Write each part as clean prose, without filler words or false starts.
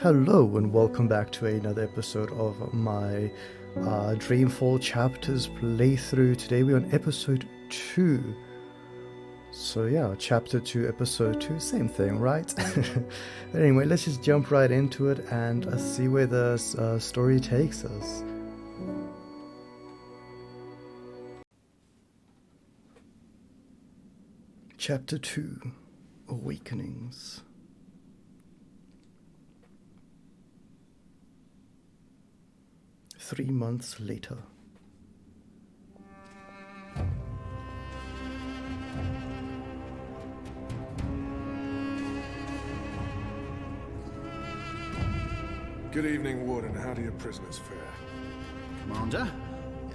Hello and welcome back to another episode of my Dreamfall Chapters playthrough. Today we're on episode 2. So yeah, chapter 2, episode 2, same thing, right? Anyway, let's just jump right into it and see where the story takes us. Chapter 2, Awakenings. 3 months later. Good evening, Warden. How do your prisoners fare? Commander,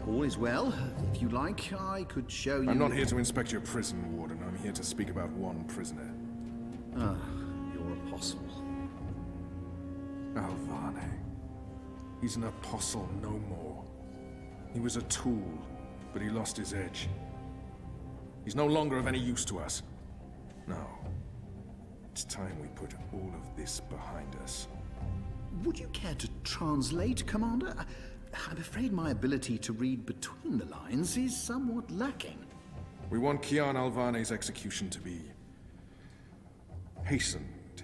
all is well. If you like, I could show you... I'm not here to inspect your prison, Warden. I'm here to speak about one prisoner. Ah, your apostle. Alvane. He's an apostle no more. He was a tool, but he lost his edge. He's no longer of any use to us. No. It's time we put all of this behind us. Would you care to translate, Commander? I'm afraid my ability to read between the lines is somewhat lacking. We want Kian Alvane's execution to be... hastened.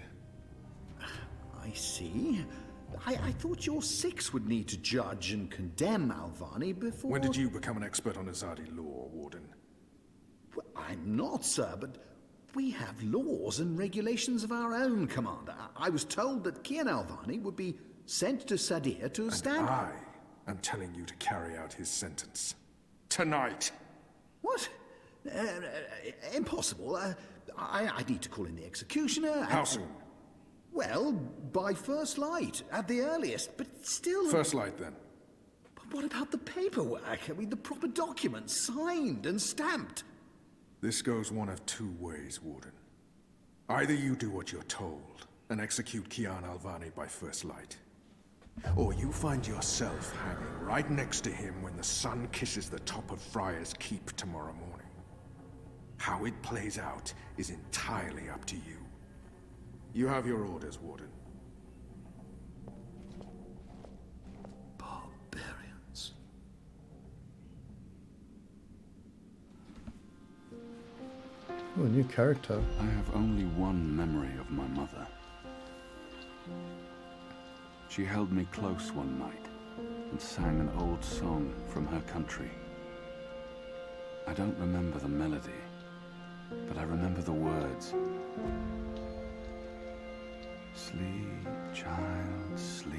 I see. I thought your six would need to judge and condemn Alvane before... When did you become an expert on Azadi law, Warden? Well, I'm not, sir, but we have laws and regulations of our own, Commander. I was told that Kian Alvane would be sent to Sadir to stand... I am telling you to carry out his sentence. Tonight! What? Impossible. I need to call in the executioner. How soon? Well, by first light, at the earliest, but still... First light, then. But what about the paperwork? I mean, the proper documents, signed and stamped. This goes one of two ways, Warden. Either you do what you're told, and execute Kian Alvane by first light. Or you find yourself hanging right next to him when the sun kisses the top of Friar's Keep tomorrow morning. How it plays out is entirely up to you. You have your orders, Warden. Barbarians. Oh, a new character. I have only one memory of my mother. She held me close one night and sang an old song from her country. I don't remember the melody, but I remember the words. Sleep, child, sleep.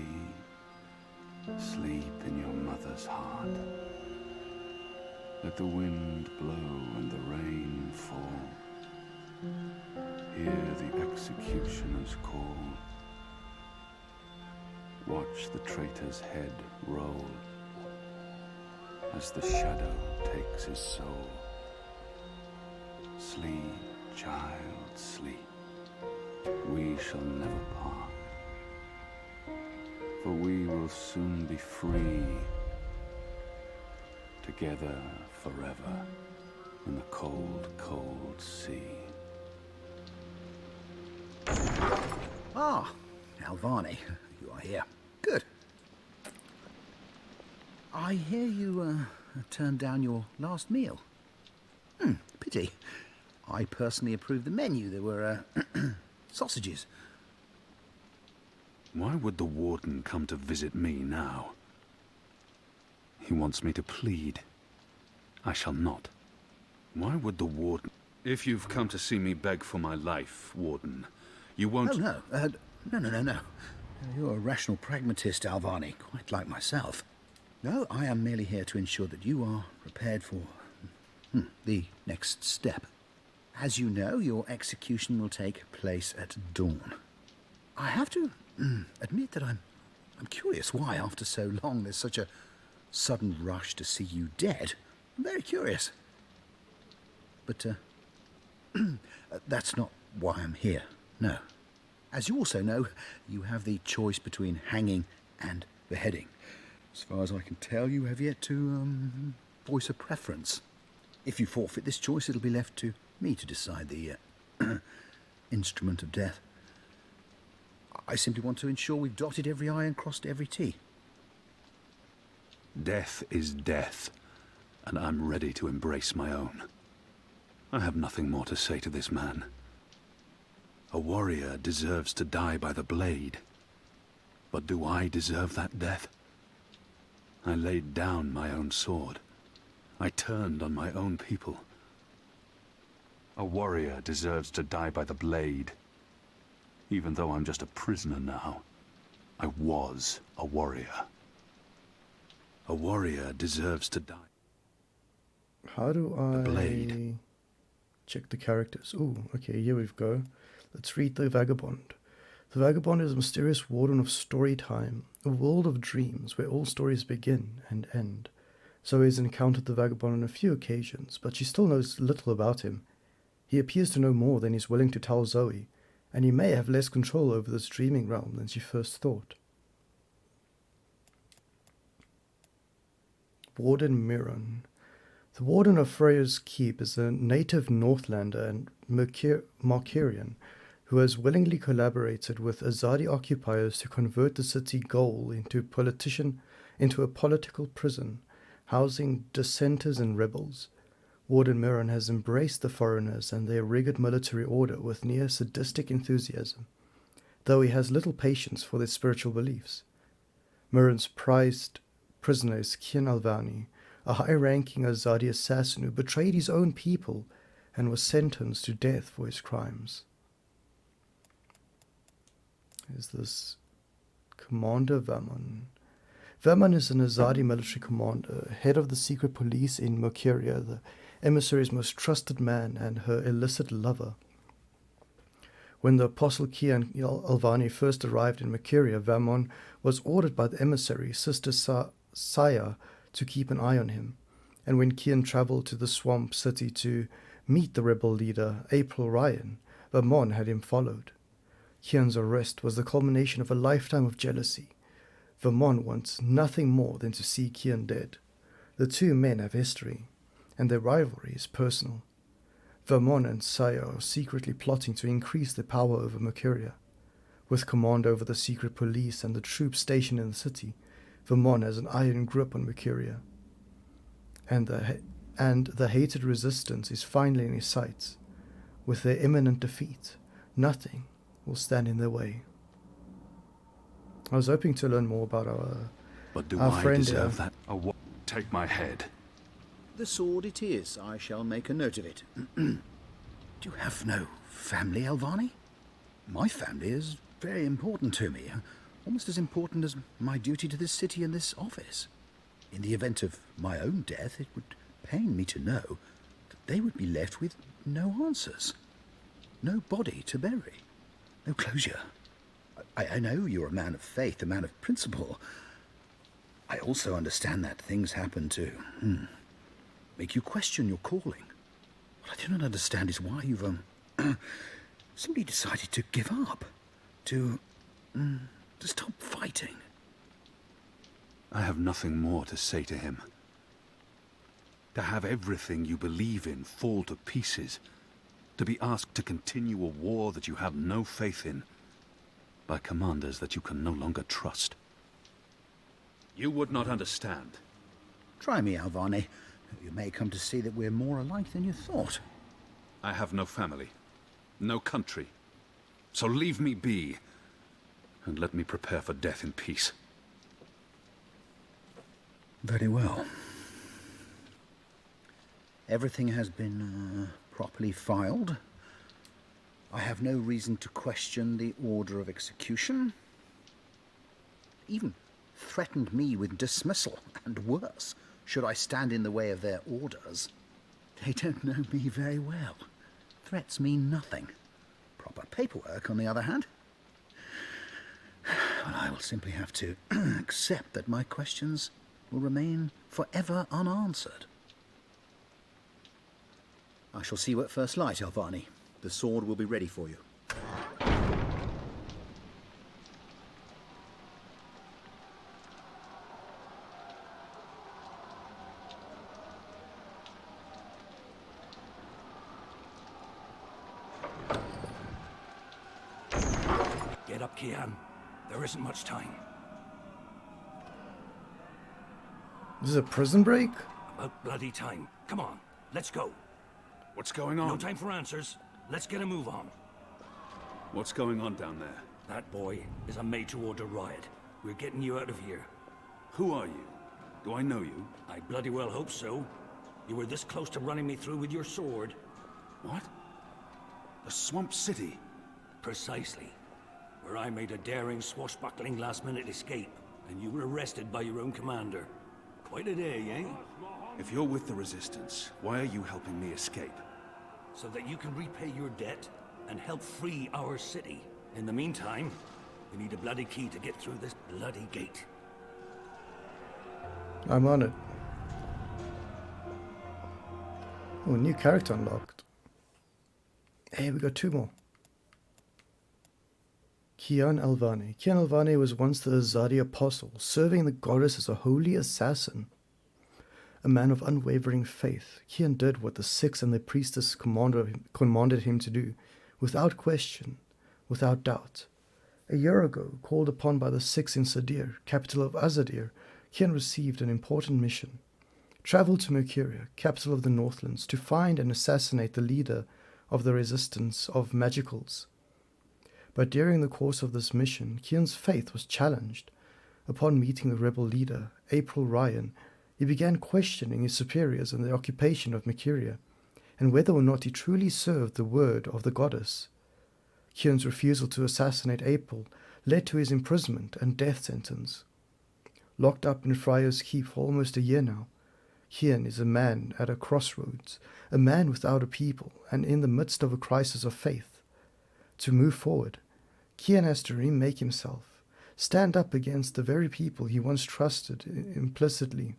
Sleep in your mother's heart. Let the wind blow and the rain fall. Hear the executioner's call. Watch the traitor's head roll as the shadow takes his soul. Sleep, child, sleep. We shall never part, for we will soon be free, together forever in the cold, cold sea. Ah, Alvane, you are here. Good. I hear you turned down your last meal. Pity. I personally approved the menu. There were sausages. Why would the warden come to visit me now? He wants me to plead. I shall not. Why would the warden... If you've come to see me beg for my life, warden, you won't... Oh, no. You're a rational pragmatist, Alvane, quite like myself. No, I am merely here to ensure that you are prepared for the next step. As you know, your execution will take place at dawn. I have to admit that I'm curious why, after so long, there's such a sudden rush to see you dead. I'm very curious. But that's not why I'm here, no. As you also know, you have the choice between hanging and beheading. As far as I can tell, you have yet to voice a preference. If you forfeit this choice, it'll be left to me to decide the instrument of death. I simply want to ensure we've dotted every I and crossed every T. Death is death, and I'm ready to embrace my own. I have nothing more to say to this man. A warrior deserves to die by the blade. But do I deserve that death? I laid down my own sword. I turned on my own people. A warrior deserves to die by the blade. Even though I'm just a prisoner now, I was a warrior. A warrior deserves to die. How do I The blade. check the characters? Oh, okay, here we go. Let's read the Vagabond. The Vagabond is a mysterious warden of story time, a world of dreams where all stories begin and end. Zoe has encountered the Vagabond on a few occasions, but she still knows little about him. He appears to know more than he's willing to tell Zoe, and he may have less control over this dreaming realm than she first thought. Warden Miron. The Warden of Freya's Keep is a native Northlander and Markarian who has willingly collaborated with Azadi occupiers to convert the city Goal into a political prison, housing dissenters and rebels. Warden Miron has embraced the foreigners and their rigid military order with near sadistic enthusiasm, though he has little patience for their spiritual beliefs. Miron's prized prisoner is Kian Alvani, a high-ranking Azadi assassin who betrayed his own people and was sentenced to death for his crimes. Is this Commander Vermon? Vermon is an Azadi military commander, head of the secret police in Mokiria, the emissary's most trusted man and her illicit lover. When the Apostle Kian Alvani first arrived in Mokiria, Vermon was ordered by the emissary, Sister Saya, to keep an eye on him, and when Kian travelled to the swamp city to meet the rebel leader, April Ryan, Vermon had him followed. Kian's arrest was the culmination of a lifetime of jealousy. Vermon wants nothing more than to see Kian dead. The two men have history, and their rivalry is personal. Vermon and Saya are secretly plotting to increase their power over Mercuria. With command over the secret police and the troops stationed in the city, Vermon has an iron grip on Mercuria. And the hated resistance is finally in his sights. With their imminent defeat, nothing will stand in their way. I was hoping to learn more about But do our I friend deserve that? Take my head. The sword it is. I shall make a note of it. Do you have no family, Alvani? My family is very important to me. Almost as important as my duty to this city and this office. In the event of my own death, it would pain me to know that they would be left with no answers. No body to bury. No closure. I know you're a man of faith, a man of principle. I also understand that things happen to make you question your calling. What I do not understand is why you've simply decided to give up, to stop fighting. I have nothing more to say to him. To have everything you believe in fall to pieces. To be asked to continue a war that you have no faith in. By commanders that you can no longer trust. You would not understand. Try me, Alvani. You may come to see that we're more alike than you thought. I have no family. No country. So leave me be. And let me prepare for death in peace. Very well. Everything has been properly filed. I have no reason to question the order of execution. Even threatened me with dismissal, and worse, should I stand in the way of their orders. They don't know me very well. Threats mean nothing. Proper paperwork, on the other hand. Well, I will simply have to accept that my questions will remain forever unanswered. I shall see you at first light, Alvani. The sword will be ready for you. Get up, Kian. There isn't much time. This is a prison break? About bloody time. Come on, let's go. What's going on? No time for answers. Let's get a move on. What's going on down there? That boy is a made-to-order riot. We're getting you out of here. Who are you? Do I know you? I bloody well hope so. You were this close to running me through with your sword. What? The Swamp City? Precisely. Where I made a daring, swashbuckling last-minute escape, and you were arrested by your own commander. Quite a day, eh? If you're with the Resistance, why are you helping me escape? So that you can repay your debt and help free our city. In the meantime, we need a bloody key to get through this bloody gate. I'm on it. Oh, new character unlocked. Hey, we got 2 more. Kian Alvane. Kian Alvane was once the Azadi apostle, serving the goddess as a holy assassin. A man of unwavering faith, Kian did what the Six and the priestess commanded him to do, without question, without doubt. A year ago, called upon by the Six in Sadir, capital of Azadir, Kian received an important mission. Travel to Mercuria, capital of the Northlands, to find and assassinate the leader of the resistance of magicals. But during the course of this mission, Kian's faith was challenged. Upon meeting the rebel leader, April Ryan, he began questioning his superiors in the occupation of Mercuria, and whether or not he truly served the word of the goddess. Kian's refusal to assassinate April led to his imprisonment and death sentence. Locked up in Friar's Keep for almost a year now, Kian is a man at a crossroads, a man without a people, and in the midst of a crisis of faith. To move forward, Kian has to remake himself, stand up against the very people he once trusted implicitly,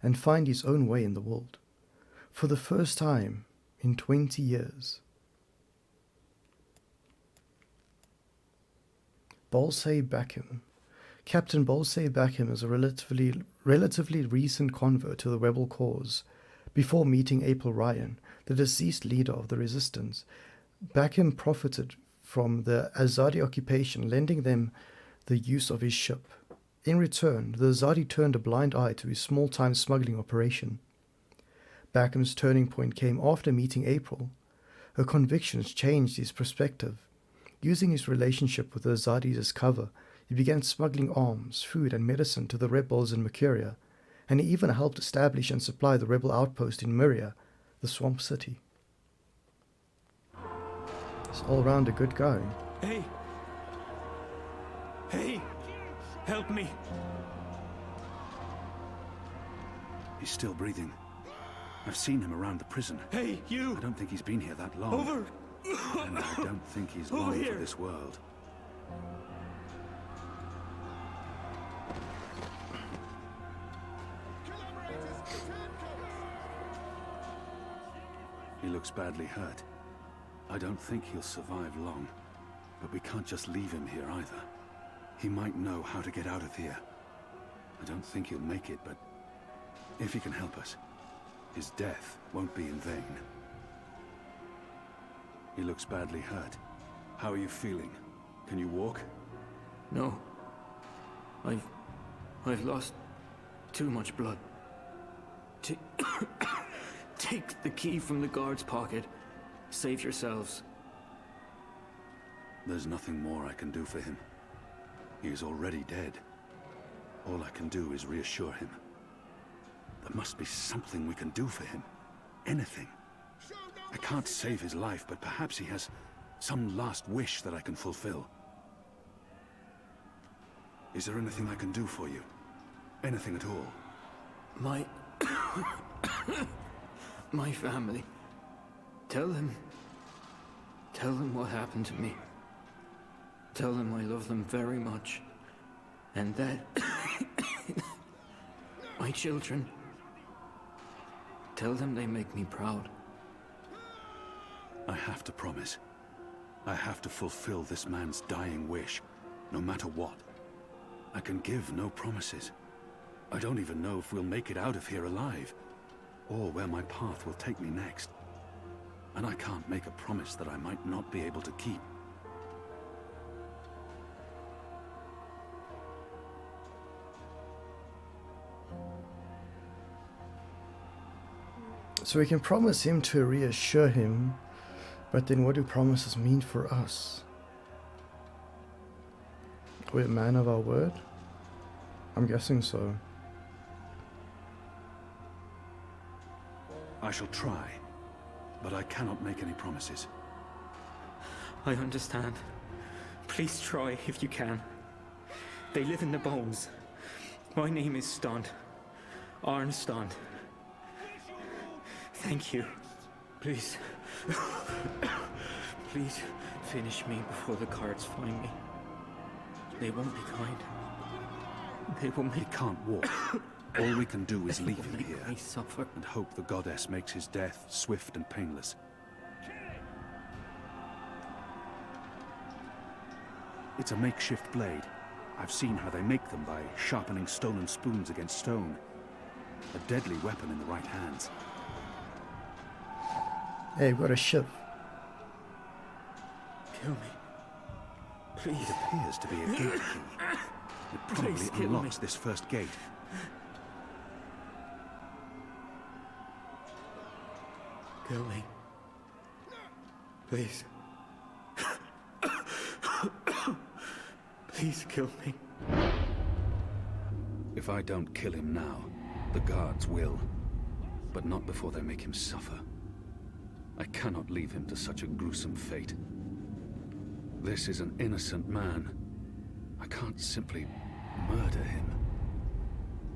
and find his own way in the world, for the first time in 20 years. Bolsay Bakim. Captain Bolsay Bakim is a relatively recent convert to the rebel cause. Before meeting April Ryan, the deceased leader of the resistance, Bakim profited from the Azadi occupation, lending them the use of his ship. In return, the Azadi turned a blind eye to his small-time smuggling operation. Bakim's turning point came after meeting April. Her convictions changed his perspective. Using his relationship with the Azadis as cover, he began smuggling arms, food, and medicine to the rebels in Mercuria, and he even helped establish and supply the rebel outpost in Myria, the Swamp City. He's all round a good guy. Hey! Hey! Help me! He's still breathing. I've seen him around the prison. Hey, you! I don't think he's been here that long. Over! And I don't think he's Over long here. for this world. He looks badly hurt. I don't think he'll survive long. But we can't just leave him here either. He might know how to get out of here. I don't think he'll make it, but if he can help us, his death won't be in vain. He looks badly hurt. How are you feeling? Can you walk? No. I've lost too much blood. Take the key from the guard's pocket. Save yourselves. There's nothing more I can do for him. He is already dead. All I can do is reassure him. There must be something we can do for him. Anything. I can't save his life, but perhaps he has some last wish that I can fulfill. Is there anything I can do for you? Anything at all? My... my family. Tell them what happened to me. Tell them I love them very much. And that... my children. Tell them they make me proud. I have to promise. I have to fulfill this man's dying wish, no matter what. I can give no promises. I don't even know if we'll make it out of here alive, or where my path will take me next. And I can't make a promise that I might not be able to keep. So we can promise him to reassure him, but then what do promises mean for us? Are we a man of our word? I'm guessing so. I shall try, but I cannot make any promises. I understand. Please try if you can. They live in the bones. My name is Stond. Arn Stond. Thank you. Please. Please finish me before the cards find me. They won't be kind. They will He make can't walk. All we can do is they leave will him make here me suffer. and hope the goddess makes his death swift and painless. It's a makeshift blade. I've seen how they make them by sharpening stone and spoons against stone. A deadly weapon in the right hands. Hey, we've got a ship. Kill me. Please. It appears to be a gate key. It probably Please kill unlocks me. this first gate. Kill me. Please. Please kill me. If I don't kill him now, the guards will. But not before they make him suffer. I cannot leave him to such a gruesome fate. This is an innocent man. I can't simply murder him.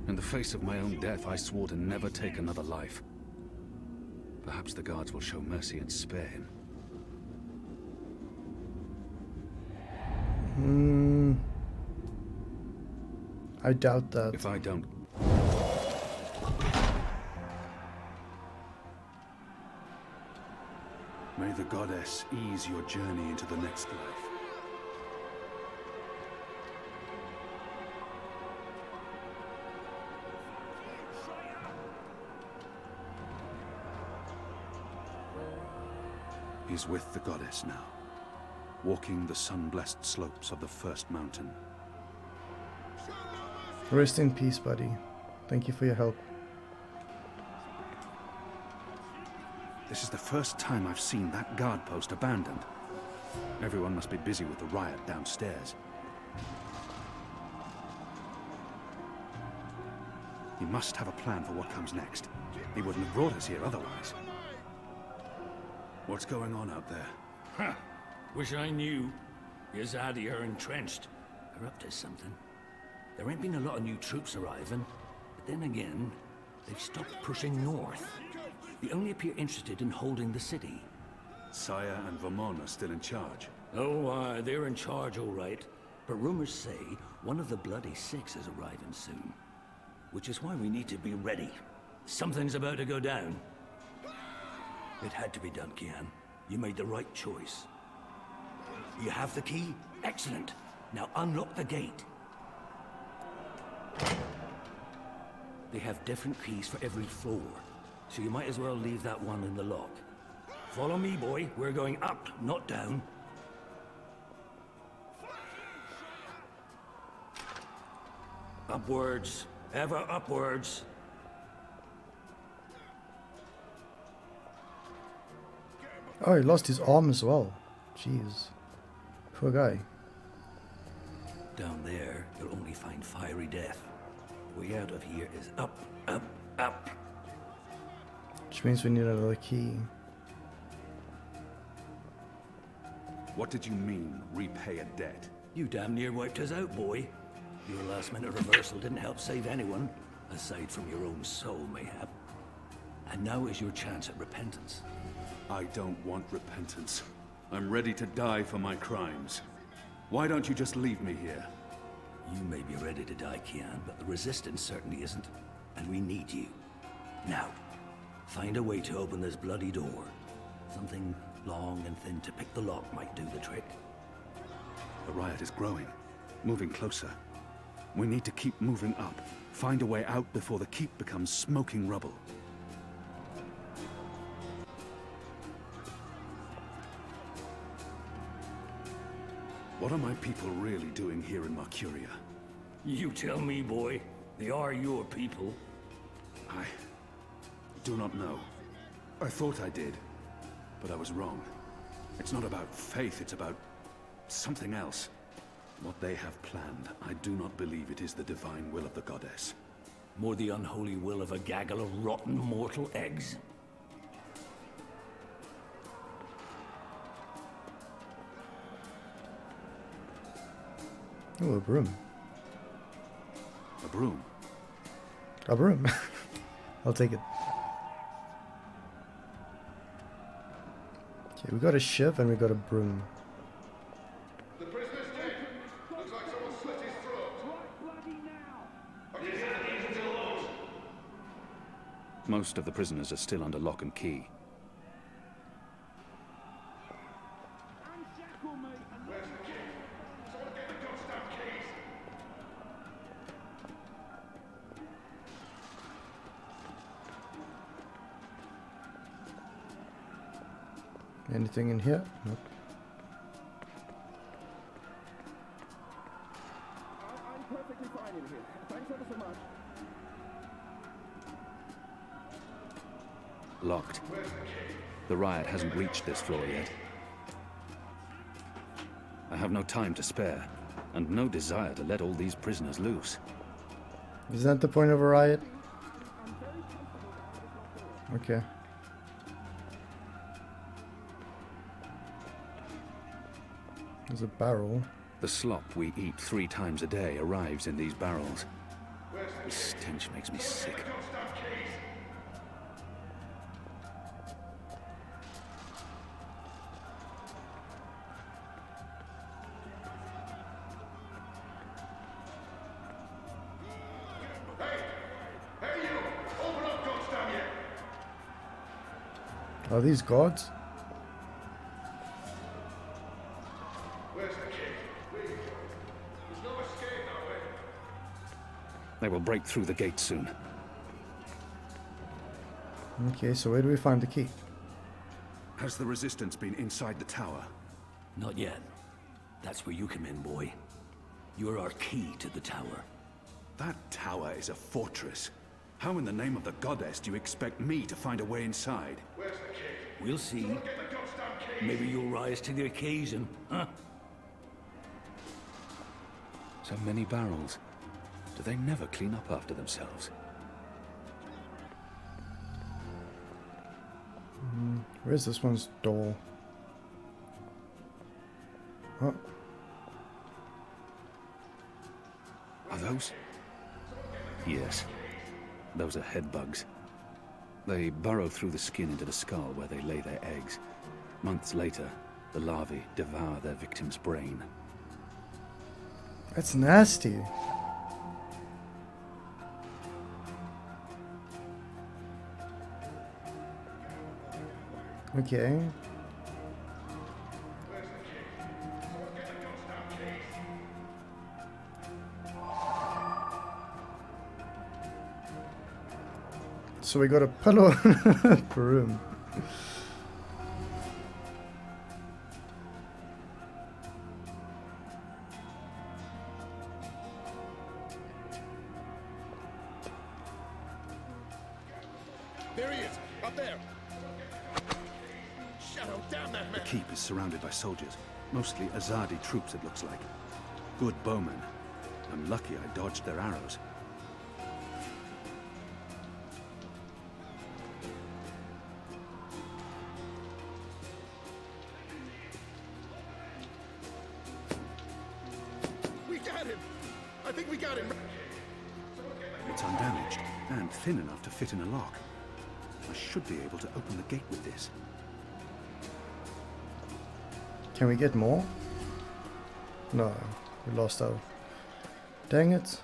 In the face of my own death, I swore to never take another life. Perhaps the guards will show mercy and spare him. I doubt that. If I don't... May the goddess ease your journey into the next life. He's with the goddess now, walking the sun-blessed slopes of the first mountain. Rest in peace, buddy. Thank you for your help. This is the first time I've seen that guard post abandoned. Everyone must be busy with the riot downstairs. He must have a plan for what comes next. He wouldn't have brought us here otherwise. What's going on out there? Huh. Wish I knew. Yazadi are entrenched. They're up to something. There ain't been a lot of new troops arriving, but then again, they've stopped pushing north. They only appear interested in holding the city. Saya and Vermont are still in charge. Oh, they're in charge, all right. But rumors say one of the Bloody Six is arriving soon. Which is why we need to be ready. Something's about to go down. It had to be done, Kian. You made the right choice. You have the key? Excellent. Now unlock the gate. They have different keys for every floor, so you might as well leave that one in the lock. Follow me, boy. We're going up, not down. Upwards. Ever upwards. Oh, he lost his arm as well. Jeez. Poor guy. Down there, you'll only find fiery death. The way out of here is up, up, up. Which means we need another key. What did you mean, repay a debt? You damn near wiped us out, boy. Your last-minute reversal didn't help save anyone, aside from your own soul, mayhap. And now is your chance at repentance. I don't want repentance. I'm ready to die for my crimes. Why don't you just leave me here? You may be ready to die, Kian, but the Resistance certainly isn't. And we need you. Now, find a way to open this bloody door. Something long and thin to pick the lock might do the trick. The riot is growing, moving closer. We need to keep moving up. Find a way out before the keep becomes smoking rubble. What are my people really doing here in Mercuria? You tell me, boy. They are your people. I do not know. I thought I did, but I was wrong. It's not about faith, it's about something else. What they have planned, I do not believe it is the divine will of the goddess. More the unholy will of a gaggle of rotten mortal eggs? Oh, a broom. A broom? A broom. I'll take it. Okay, we got a shiv and we got a broom. The prisoner's dead. Looks like someone slit his throat. Most of the prisoners are still under lock and key. Where's the key? Someone get the goddamn keys. Anything in here? Nope. I'm perfectly fine in here. Thanks ever so much. Locked. The riot hasn't reached this floor yet. I have no time to spare, and no desire to let all these prisoners loose. Is that the point of a riot? Okay. There's a barrel. The slop we eat 3 times a day arrives in these barrels. The stench makes me sick. Hey you! Open up, goddamn you! Are these gods? Where's the key? There's no escape that way. They will break through the gate soon. Okay, so where do we find the key? Has the resistance been inside the tower? Not yet. That's where you come in, boy. You're our key to the tower. That tower is a fortress. How in the name of the goddess do you expect me to find a way inside? Where's the key? We'll see. Get the goddamn key! Maybe you'll rise to the occasion, huh? So many barrels. Do they never clean up after themselves? Where's this one's door? Oh, Are those? Yes. Those are head bugs. They burrow through the skin into the skull where they lay their eggs. Months later, the larvae devour their victim's brain. that's nasty. Okay. So we got a pillow and a broom. There he is! Up there! Shadow, damn that The man! keep is surrounded by soldiers. Mostly Azadi troops, it looks like. Good bowmen. I'm lucky I dodged their arrows. We got him! I think we got him! It's undamaged, and thin enough to fit in a lock. I should be able to open the gate with this. Can we get more? No, we lost out. Dang it.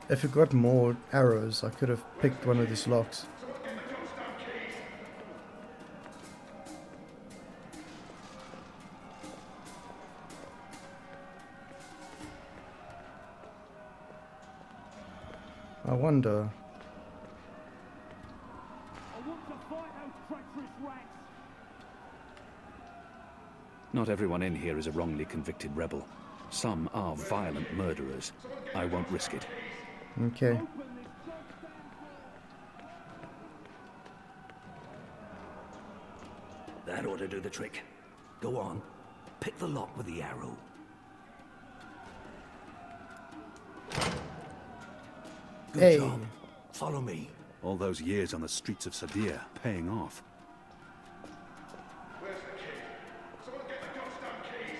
If we got more arrows, I could have picked one of these locks. I wonder. Not everyone in here is a wrongly convicted rebel. Some are violent murderers. I won't risk it. Okay. That ought to do the trick. Go on. Pick the lock with the arrow. Good Hey. job. Follow me. All those years on the streets of Sadir paying off. Where's the key? Someone get the goddamn keys!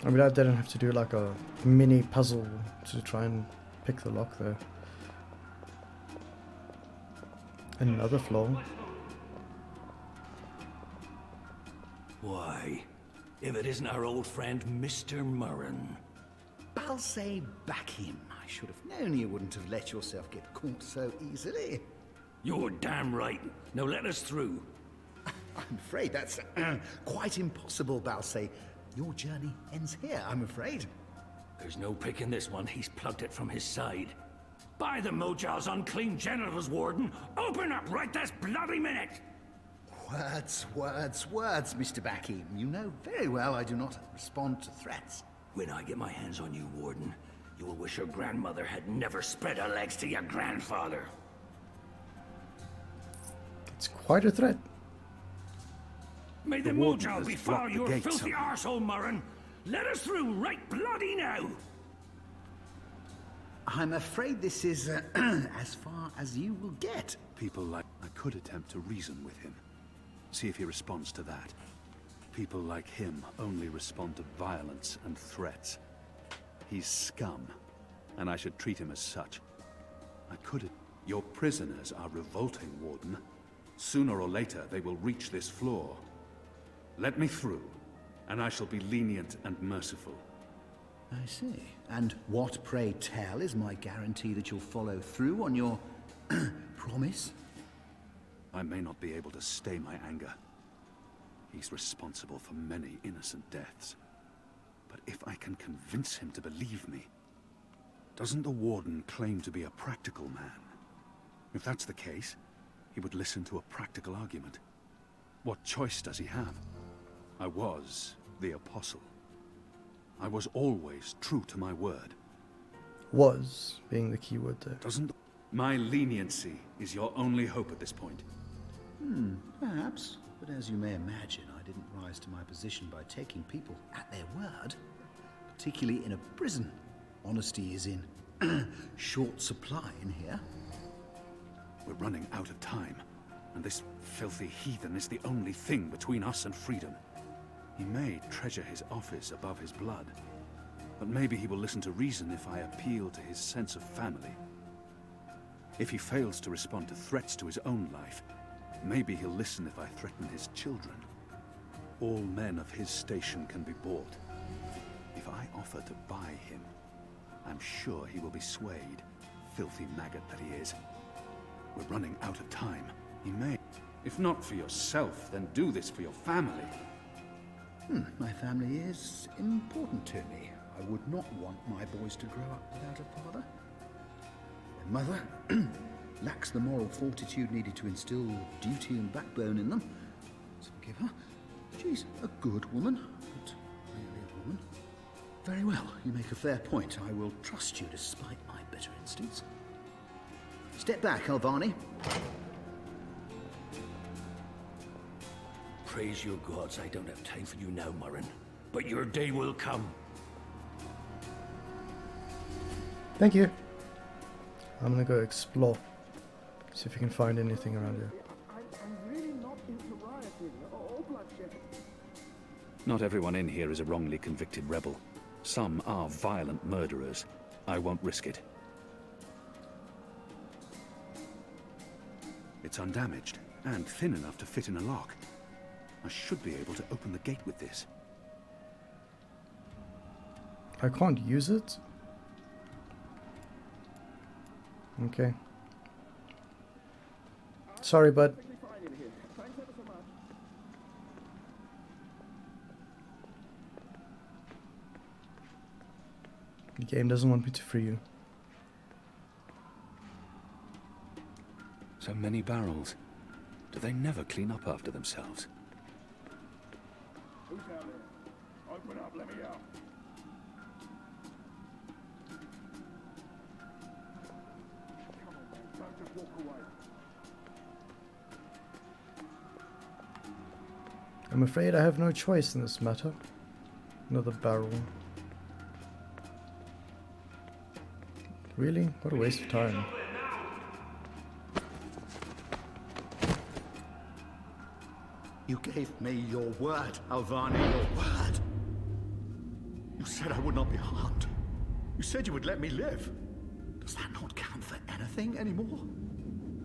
I mean, I didn't have to do like a mini puzzle to try and pick the lock there. Another floor. Why, if it isn't our old friend, Mr. Murren. Balsay Bakim. I should have known you wouldn't have let yourself get caught so easily. You're damn right. Now let us through. I'm afraid that's quite impossible, Balsay. Your journey ends here, I'm afraid. There's no picking this one. He's plugged it from his side. By the Mojal's unclean genitals, Warden! Open up right this bloody minute! Words, Mr. Bakim. You know very well I do not respond to threats. When I get my hands on you, Warden, you will wish your grandmother had never spread her legs to your grandfather. It's quite a threat. May the Warden Mojal has befall blocked the your gate filthy somehow. arsehole, Murren! Let us through right bloody now! I'm afraid this is as far as you will get. People like... I could attempt to reason with him. See if he responds to that. People like him only respond to violence and threats. He's scum, and I should treat him as such. I could... Your prisoners are revolting, Warden. Sooner or later, they will reach this floor. Let me through, and I shall be lenient and merciful. I see. And what, pray tell, is my guarantee that you'll follow through on your promise? I may not be able to stay my anger. He's responsible for many innocent deaths. But if I can convince him to believe me... Doesn't the Warden claim to be a practical man? If that's the case, he would listen to a practical argument. What choice does he have? I was the Apostle. I was always true to my word. Was being the key word there. Doesn't... My leniency is your only hope at this point. Perhaps. But as you may imagine, I didn't rise to my position by taking people at their word. Particularly in a prison. Honesty is in short supply in here. We're running out of time, and this filthy heathen is the only thing between us and freedom. He may treasure his office above his blood, but maybe he will listen to reason if I appeal to his sense of family. If he fails to respond to threats to his own life, maybe he'll listen if I threaten his children. All men of his station can be bought. If I offer to buy him, I'm sure he will be swayed, filthy maggot that he is. We're running out of time. He may. If not for yourself, then do this for your family. My family is important to me. I would not want my boys to grow up without a father. Their mother lacks the moral fortitude needed to instill duty and backbone in them. So forgive her. She's a good woman, but really a woman. Very well, you make a fair point. I will trust you despite my better instincts. Step back, Alvani. Praise your gods, I don't have time for you now, Murren. But your day will come. Thank you. I'm gonna go explore. See if we can find anything around here. I'm really not into rioting or bloodshed. Not everyone in here is a wrongly convicted rebel. Some are violent murderers. I won't risk it. It's undamaged, and thin enough to fit in a lock. I should be able to open the gate with this. I can't use it? Okay. Sorry, bud. Fine in here. Thanks ever so much. The game doesn't want me to free you. So many barrels. Do they never clean up after themselves? Who's out there? Open up, let me out. Come on, man. Don't just walk away. I'm afraid I have no choice in this matter. Another barrel. Really? What a waste of time. You gave me your word, Alvani, your word. You said I would not be harmed. You said you would let me live. Does that not count for anything anymore?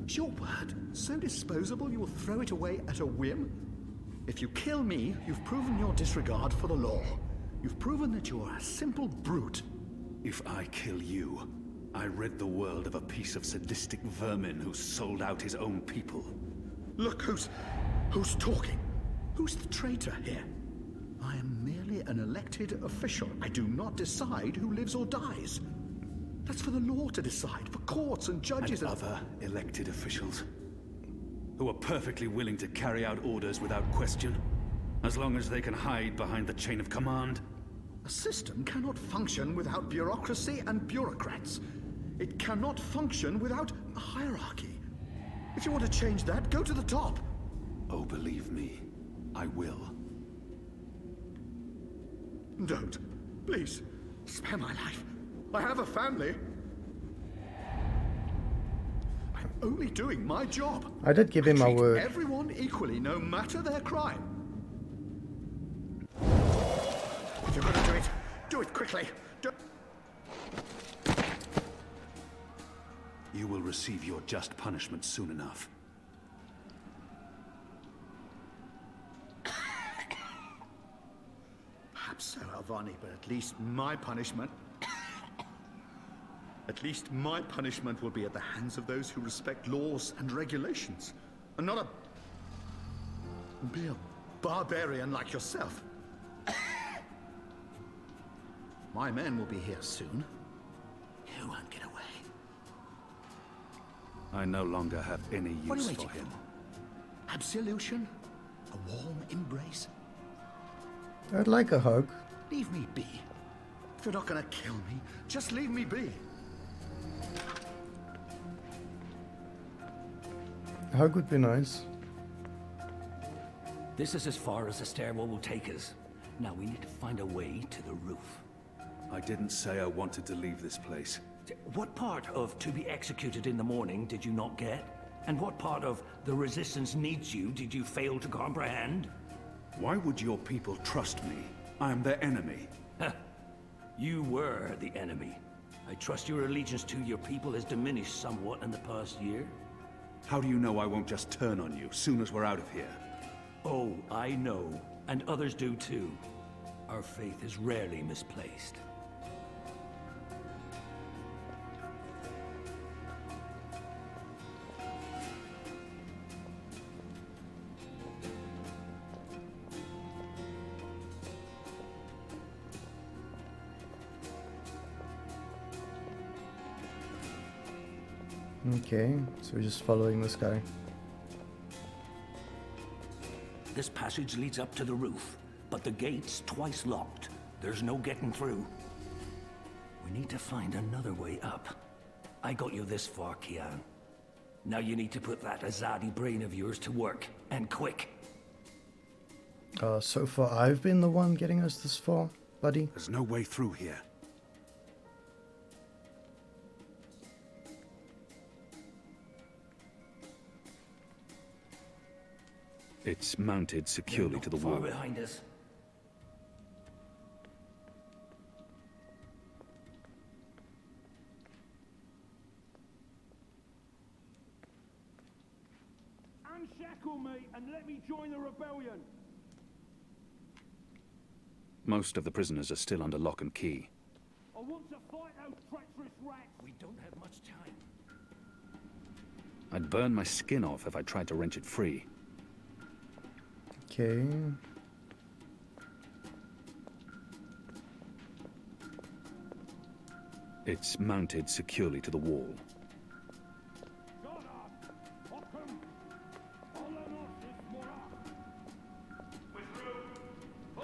Is your word so disposable you will throw it away at a whim? If you kill me, you've proven your disregard for the law. You've proven that you are a simple brute. If I kill you, I rid the world of a piece of sadistic vermin who sold out his own people. Look who's talking. Who's the traitor here? I am merely an elected official. I do not decide who lives or dies. That's for the law to decide, for courts and judges And other elected officials who are perfectly willing to carry out orders without question, as long as they can hide behind the chain of command. A system cannot function without bureaucracy and bureaucrats. It cannot function without a hierarchy. If you want to change that, go to the top. Oh, believe me, I will. Don't. Please. Spare my life. I have a family. I'm only doing my job. I did give him my Treat word. everyone equally, no matter their crime. If you're gonna do it quickly. You will receive your just punishment soon enough. Perhaps so, Alvani, but at least my punishment... At least my punishment will be at the hands of those who respect laws and regulations, and not be a barbarian like yourself. My men will be here soon. You won't get away. I no longer have any What are you use waiting for him. for? Absolution? A warm embrace? I'd like a hug. Leave me be. If you're not gonna kill me, just leave me be. A hug would be nice. This is as far as the stairwell will take us. Now we need to find a way to the roof. I didn't say I wanted to leave this place. What part of to be executed in the morning did you not get? And what part of the resistance needs you did you fail to comprehend? Why would your people trust me? I am their enemy. You were the enemy. I trust your allegiance to your people has diminished somewhat in the past year. How do you know I won't just turn on you soon as we're out of here? Oh, I know. And others do too. Our faith is rarely misplaced. Okay, so we're just following this guy. This passage leads up to the roof, but the gate's twice locked. There's no getting through. We need to find another way up. I got you this far, Kian. Now you need to put that Azadi brain of yours to work, and quick. So far I've been the one getting us this far, buddy. There's no way through here. It's mounted securely to the Far wall. behind us. Unshackle me and let me join the rebellion. Most of the prisoners are still under lock and key. I want to fight those treacherous rats. We don't have much time. I'd burn my skin off if I tried to wrench it free. Okay. It's mounted securely to the wall. We're through.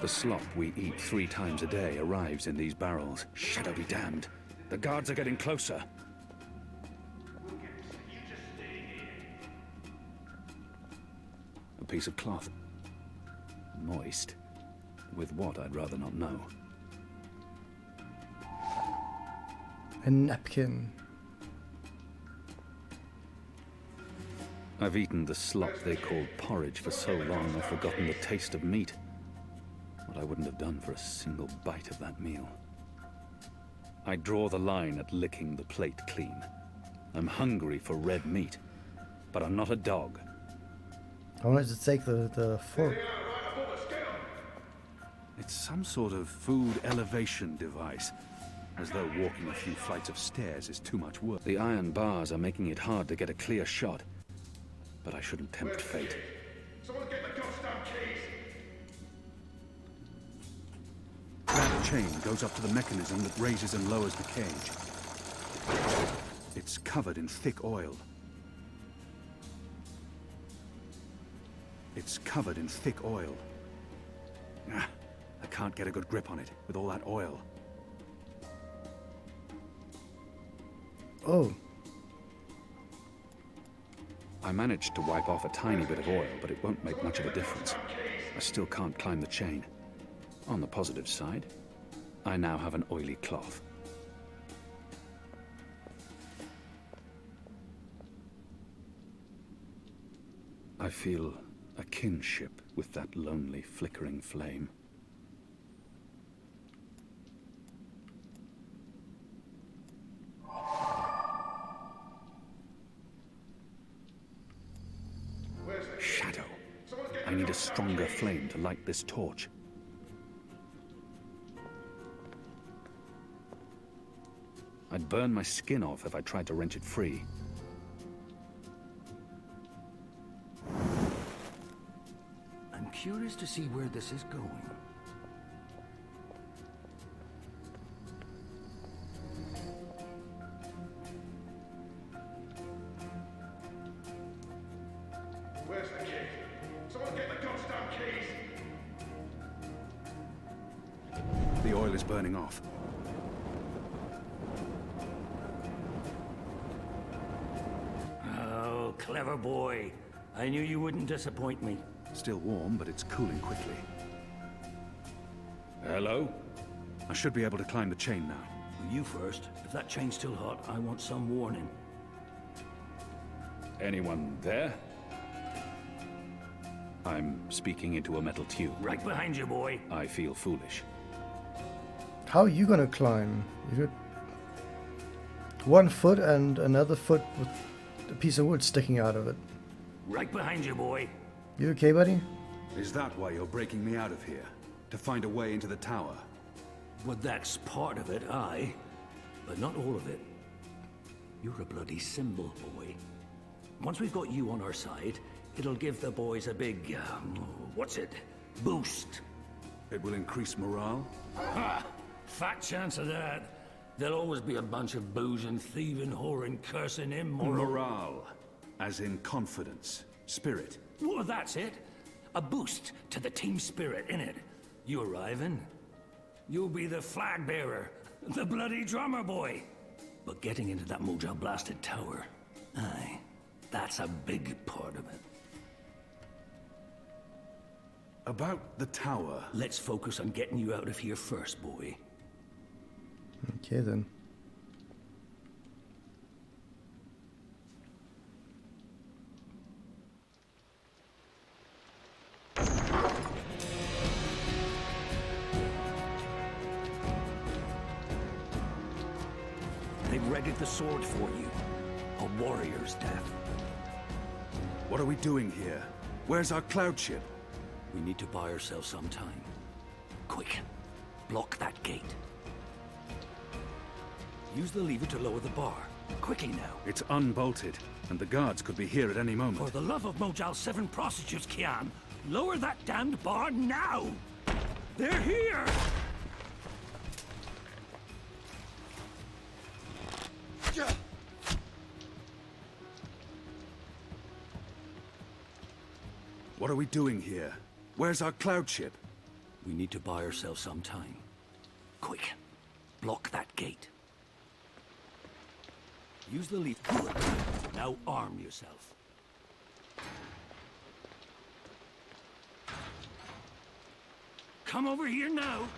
The slop we eat 3 times a day arrives in these barrels. Shadow be damned. The guards are getting closer. A piece of cloth. Moist. With what, I'd rather not know. A napkin. I've eaten the slop they call porridge for so long I've forgotten the taste of meat. What I wouldn't have done for a single bite of that meal. I draw the line at licking the plate clean. I'm hungry for red meat, but I'm not a dog. I wanted to take the fork. It's some sort of food elevation device, as though walking a few flights of stairs is too much work. The iron bars are making it hard to get a clear shot, but I shouldn't tempt fate. Someone get the goddamn keys! That chain goes up to the mechanism that raises and lowers the cage. It's covered in thick oil. It's covered in thick oil. I can't get a good grip on it with all that oil. Oh. I managed to wipe off a tiny bit of oil, but it won't make much of a difference. I still can't climb the chain. On the positive side, I now have an oily cloth. I feel a kinship with that lonely, flickering flame. Shadow. I need a stronger flame to light this torch. I'd burn my skin off if I tried to wrench it free. I'm curious to see where this is going. Where's the key? Someone get the goddamn keys! The oil is burning off. Oh, clever boy. I knew you wouldn't disappoint me. Still warm, but it's cooling quickly. Hello? I should be able to climb the chain now. You first. If that chain's still hot, I want some warning. Anyone there? I'm speaking into a metal tube. Right behind you, boy. I feel foolish. How are you gonna climb? You got 1 foot and another foot with a piece of wood sticking out of it. Right behind you, boy. You okay, buddy? Is that why you're breaking me out of here? To find a way into the tower? Well, that's part of it, aye. But not all of it. You're a bloody symbol, boy. Once we've got you on our side, it'll give the boys a big, boost. It will increase morale? Ha! Fat chance of that. There'll always be a bunch of boozing, thieving, whoring, cursing, immoral... Morale. As in confidence. Spirit. Well, that's it. A boost to the team spirit, innit? You arriving? You'll be the flag bearer, the bloody drummer boy. But getting into that Mojang blasted tower, aye, that's a big part of it. About the tower. Let's focus on getting you out of here first, boy. Okay then. They've readied the sword for you. A warrior's death. What are we doing here? Where's our cloud ship? We need to buy ourselves some time. Quick, block that gate. Use the lever to lower the bar. Quickly now. It's unbolted, and the guards could be here at any For moment. the love of Mojal's 7 prostitutes, Kian, lower that damned bar now! They're here! What are we doing here? Where's our cloud ship? We need to buy ourselves some time. Quick, block that gate. Use the leaf. Good. Now arm yourself. Come over here now.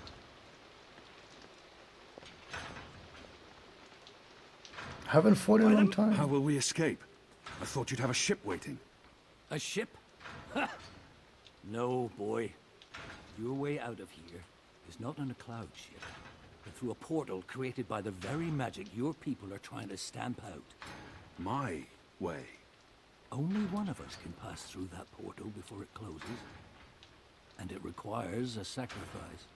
Haven't fought in a long time. How will we escape? I thought you'd have a ship waiting. A ship? Ha! No, boy. Your way out of here is not on a cloud ship, but through a portal created by the very magic your people are trying to stamp out. My way. Only one of us can pass through that portal before it closes. And it requires a sacrifice.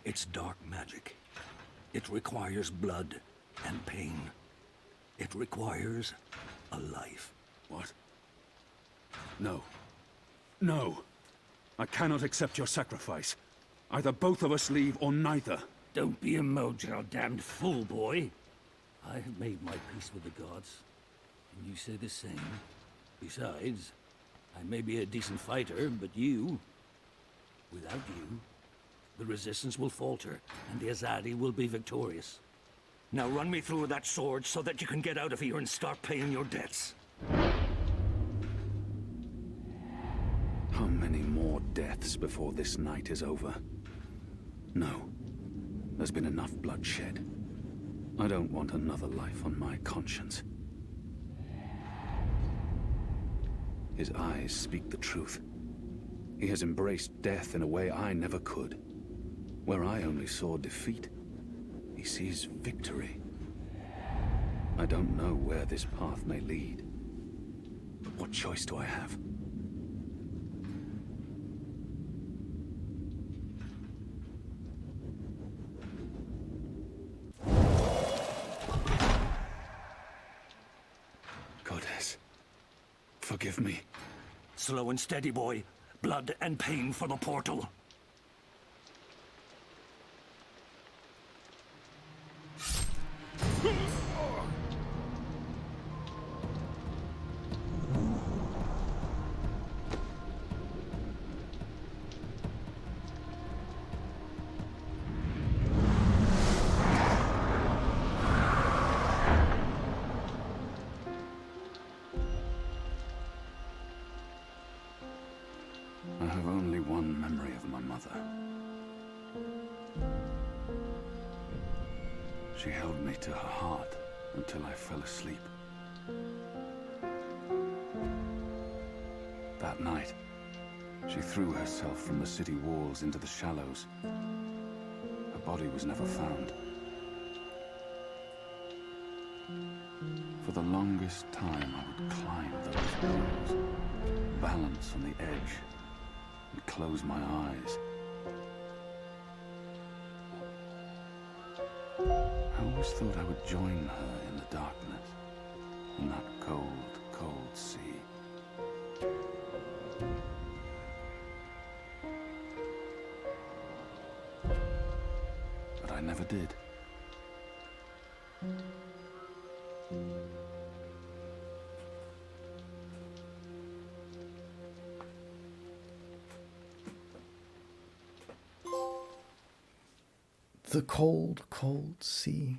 It's dark magic. It requires blood and pain. It requires a life. What? No. No. I cannot accept your sacrifice. Either both of us leave or neither. Don't be a mojo damned fool, boy. I have made my peace with the gods, and you say the same. Besides, I may be a decent fighter, but without you, the resistance will falter, and the Azadi will be victorious. Now run me through that sword so that you can get out of here and start paying your debts. How many more deaths before this night is over? No. There's been enough bloodshed. I don't want another life on my conscience. His eyes speak the truth. He has embraced death in a way I never could. Where I only saw defeat, he sees victory. I don't know where this path may lead, but what choice do I have? Goddess, forgive me. Slow and steady, boy. Blood and pain for the portal. I have only one memory of my mother. She held me to her heart until I fell asleep. That night, she threw herself from the city walls into the shallows. Her body was never found. For the longest time, I would climb those walls, balance on the edge, and close my eyes. I always thought I would join her in the darkness, in that cold, cold sea. But I never did. The cold, cold sea.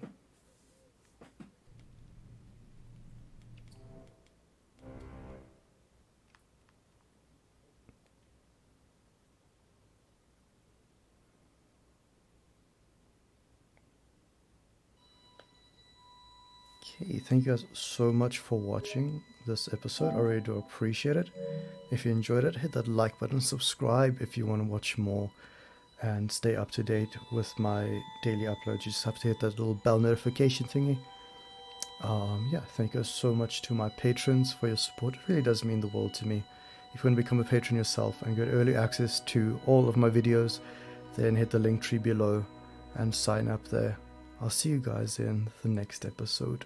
Okay, thank you guys so much for watching this episode. I really do appreciate it. If you enjoyed it, hit that like button, subscribe if you want to watch more, and stay up to date with my daily uploads. You just have to hit that little bell notification thingy. Yeah, thank you so much to my patrons for your support. It really does mean the world to me. If you want to become a patron yourself and get early access to all of my videos, then hit the link tree below and sign up there. I'll see you guys in the next episode.